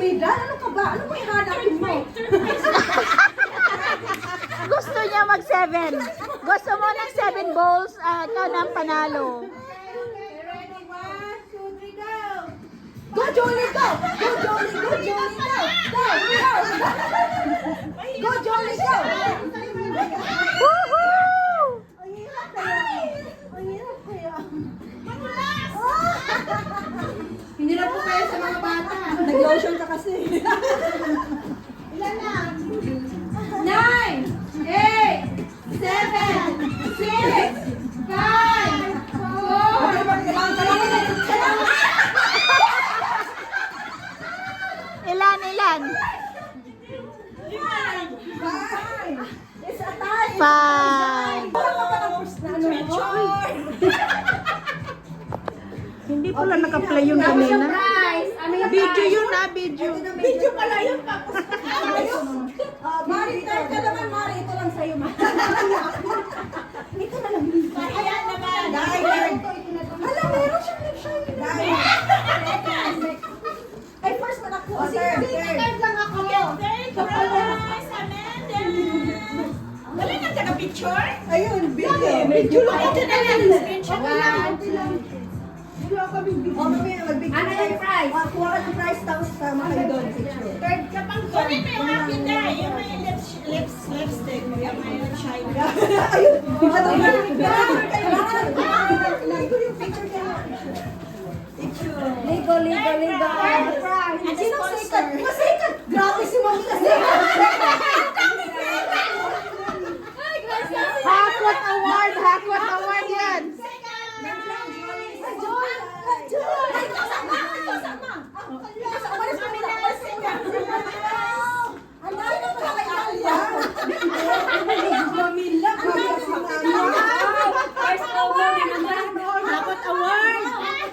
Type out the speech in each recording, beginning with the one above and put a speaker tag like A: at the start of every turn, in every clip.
A: Suidan? Ano ka ba? Ano mo ihanapin mo?
B: Gusto niya mag-7. Gusto mo ng 7 bowls, ikaw na ang panalo.
A: Ready? 1, 2, 3, go! Go, Jolie, go! Go, Jolie, go, Jolie, go! Go, go! Go, Jolie, go!
B: Woohoo!
A: Ang hirap kaya. Ang hirap kaya.
C: Hindi na po kayo sa mga bata.
A: Nag-lotion ka kasi.
C: Ilan na? 9, 8, 7, 6, 5, 4,
B: Ilan?
A: It's a tie.
B: 5.
A: Parang ka pa ng first na ano mo?
B: Hindi pala naka-play yung kanina.
C: prize. Ano yung
B: Video yun na, video.
A: Video pala yun. Mari, third ka naman, Mari. Ito lang sa'yo, Mari. Ito na lang.
C: Ayan naman.
A: Dahil. Hala, meron siyang lip shine. Ay, first man ako.
C: Third lang ako.
D: Third prize, Amanda! Wala nang taga-picture?
A: Ayun, video. Video lang.
D: Ito na lang, screenshot na lang.
A: Oh, mamaya, mag-video
C: Ano yung prize?
A: Kuha ka ng prize, tapos sama kayo doon. Picture.
C: Third ka pang
D: Kunin mo yung akin na, yung may lipstick, yung may shine.
A: Ayun. Ligo yung picture kaya. Picture.
C: Ligo.
A: At sinong second? Second! Grabe si Mami kasi.
B: Hakot award yan.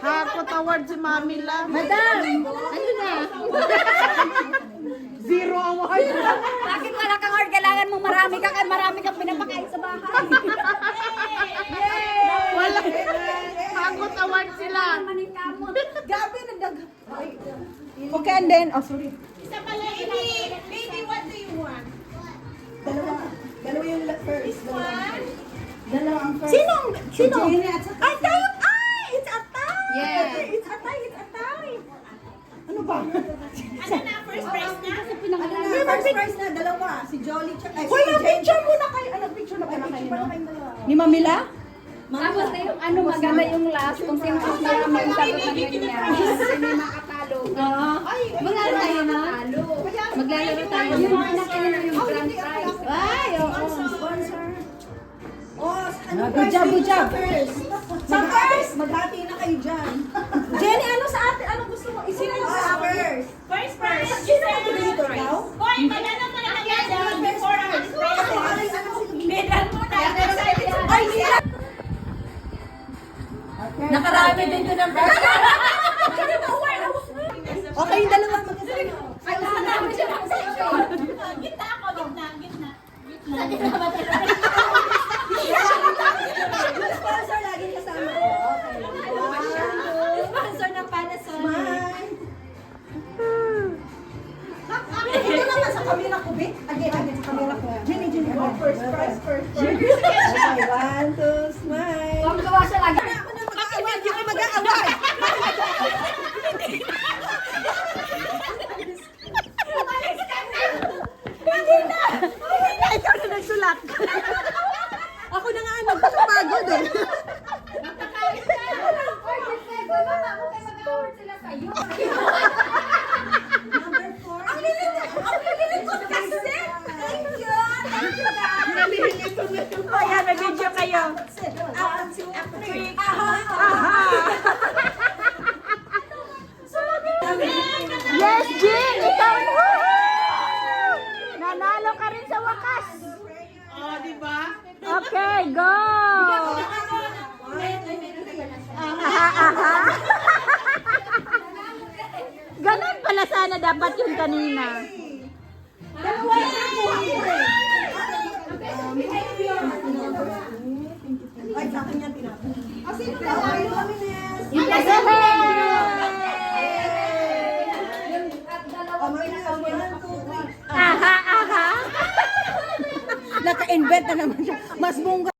B: Hakot award si Mami lang.
C: Madam, ano na?
B: 0 award.
C: Bakit wala kang award? Kailangan mong marami kang pinapakain sa bahay.
B: Wala. Hakot award sila.
A: Grabe, nagdag. Okay, and then, oh, sorry.
D: Isa pala, baby, what do you want?
A: Dalawa yung first.
D: One?
A: Dalawa ang first.
B: Sino?
A: Jenny at saka
B: Ay, tayo! Ay! It's a tie!
C: Yeah.
A: It's a tie. Ano ba?
D: Ano na, first prize na?
A: Ano na, first prize na, dalawa. Si Jolly, ay,
B: Wala,
A: si Jenny.
B: picture muna kayo.
A: Ano, picture na kayo? Picture na kayong dalawa.
B: Ni Mamila?
C: Tapos na yung ano, maganda yung last. Kung sino mas marami yung sagot ng kanya. Sino yung makatalo. Maglaro tayo na. Maglalaro tayo na. Yung grand prize. Ay, oo.
A: Sponsor. Oh, ano
B: Good job, good job.
A: Sa first! Maghati na kayo dyan. Jenny, ano sa atin? Ano gusto mo? Isino mo sa first?
D: First prize,
A: Sino ang dito daw?
D: Hoy, maganda mo na agad before ang prize. Medal mo na.
A: Ay, sila!
C: Nakarami din ko ng prize.
A: Okay, yung dalawa magkasama.
C: Ay, nakarami siya ng section.
D: Gitna ako, gitna.
A: Yung sponsor laging kasama. Okay.
C: Sponsor ng Panasonic.
A: Smile. Ito naman sa camera ko, Vic. Again, sa camera ko. Jenny. First prize. Okay, 1, 2, smile.
C: Huwag gawa siya lagi.
A: Ako na mag-aaway. Hindi ako mag-aaway. Hindi na.
B: Ikaw na nagsulat.
A: Ako na nga magpapagod eh. Number 4. Ang lililikot kasi. Thank you.
B: Ayan, nag-video kayo. Yes, Jean! Ikaw! Woohoo! Nanalo ka rin sa wakas.
D: Oh, di ba?
B: Okay, go! Aha. Ganun pala sana dapat yung kanina.
A: Dalawa yung nakuha ko eh. Ay, sa akin yan tinapon. Sino ba? Okay, Lumines.
B: Yay!
A: Oh, naka-invent na naman siya. Mas bongga.